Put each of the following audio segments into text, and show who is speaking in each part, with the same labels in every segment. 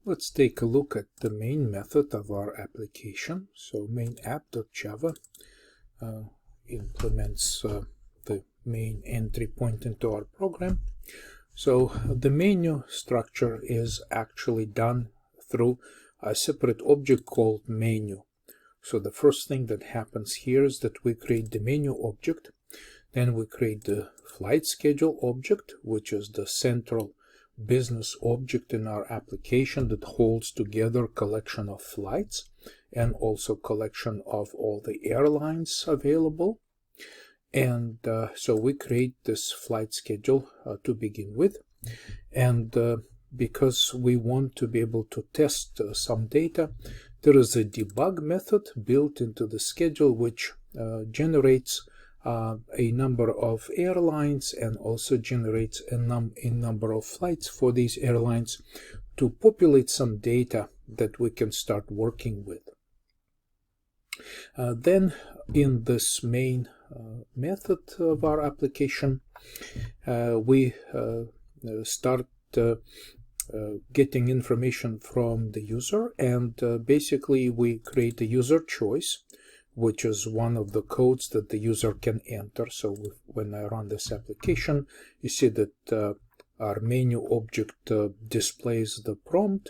Speaker 1: Let's take a look at the main method of our application. So main app.java implements the main entry point into our program. So the menu structure is actually done through a separate object called menu. So the first thing that happens here is that we create the menu object, then we create the flight schedule object, which is the central business object in our application that holds together collection of flights and also collection of all the airlines available. And so we create this flight schedule to begin with, and because we want to be able to test some data, there is a debug method built into the schedule which generates a number of airlines and also generates a number of flights for these airlines to populate some data that we can start working with. Then in this main method of our application, we start getting information from the user, and basically we create a user choice, which is one of the codes that the user can enter. So when I run this application, you see that our menu object displays the prompt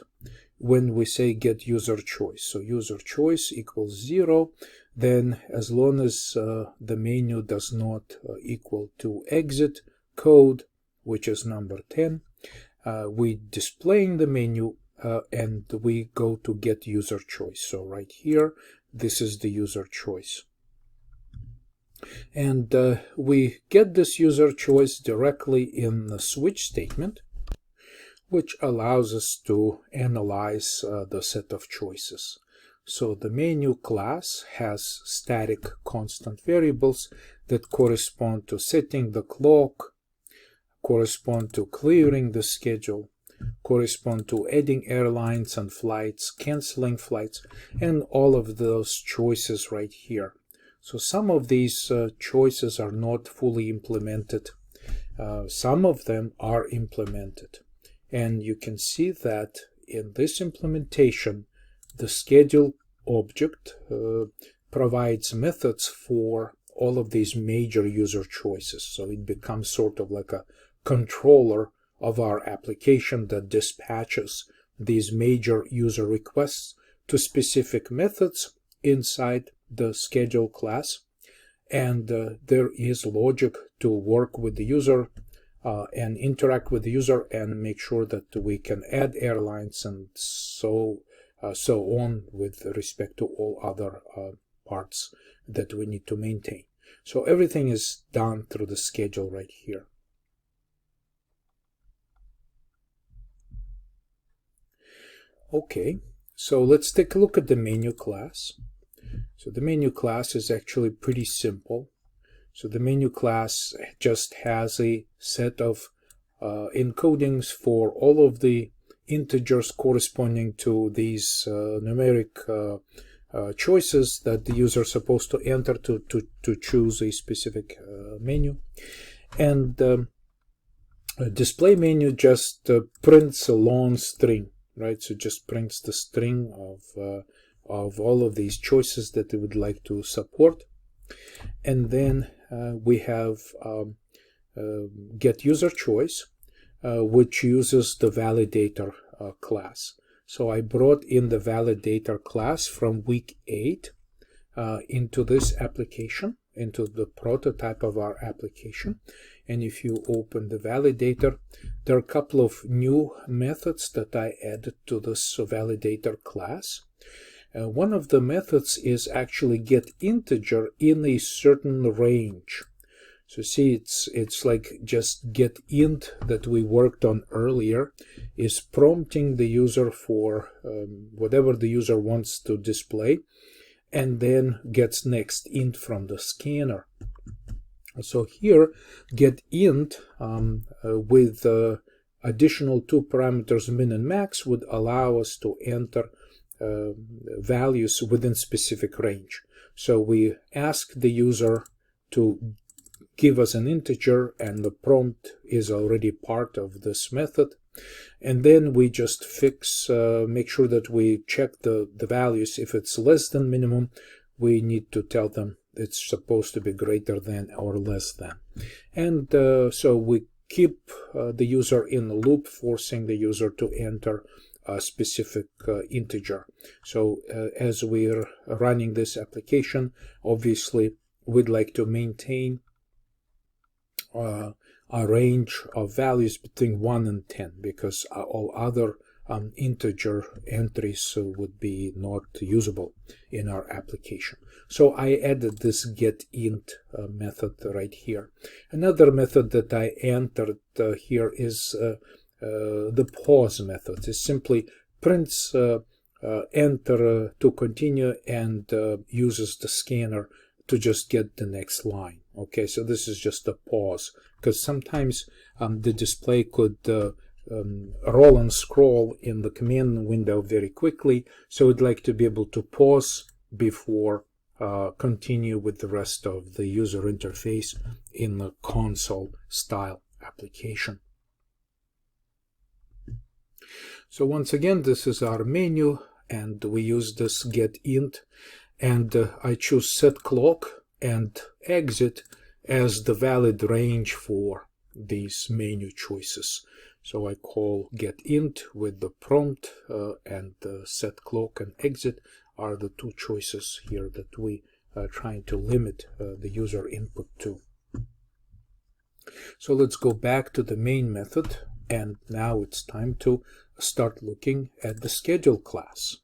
Speaker 1: when we say get user choice. So user choice equals 0. Then as long as the menu does not equal to exit code, which is number 10, we displaying the menu and we go to get user choice. So right here, this is the user choice. And we get this user choice directly in the switch statement, which allows us to analyze the set of choices. So the menu class has static constant variables that correspond to setting the clock, correspond to clearing the schedule, correspond to adding airlines and flights, canceling flights, and all of those choices right here. So some of these choices are not fully implemented. Some of them are implemented. And you can see that in this implementation, the schedule object provides methods for all of these major user choices. So it becomes sort of like a controller of our application that dispatches these major user requests to specific methods inside the schedule class. And there is logic to work with the user and interact with the user and make sure that we can add airlines and so on with respect to all other parts that we need to maintain. So everything is done through the schedule right here. Okay, so let's take a look at the menu class. So the menu class is actually pretty simple. So the menu class just has a set of encodings for all of the integers corresponding to these numeric choices that the user is supposed to enter to choose a specific menu. And a display menu just prints a long string, right? So just prints the string of all of these choices that they would like to support. And then we have get user choice, which uses the validator class. So I brought in the validator class from week 8 into this application, into the prototype of our application. And if you open the validator, there are a couple of new methods that I added to this validator class. One of the methods is actually get integer in a certain range. So see, it's like just get int that we worked on earlier is prompting the user for whatever the user wants to display, and then gets next int from the scanner. So here, get int with additional 2 parameters min and max would allow us to enter values within specific range. So we ask the user to give us an integer, and the prompt is already part of this method. And then we just fix, make sure that we check the values. If it's less than minimum, we need to tell them it's supposed to be greater than or less than. And so we keep the user in the loop, forcing the user to enter a specific integer. So as we're running this application, obviously we'd like to maintain a range of values between 1 and 10, because all other integer entries would be not usable in our application. So I added this getInt method right here. Another method that I entered here is the pause method. It simply prints enter to continue and uses the scanner to just get the next line. Okay, so this is just a pause, because sometimes the display could roll and scroll in the command window very quickly, so we'd like to be able to pause before continue with the rest of the user interface in the console style application. So once again, this is our menu, and we use this getInt, and I choose set clock and exit as the valid range for these menu choices. So I call getInt with the prompt, and set clock and exit are the two choices here that we are trying to limit the user input to. So let's go back to the main method, and now it's time to start looking at the schedule class.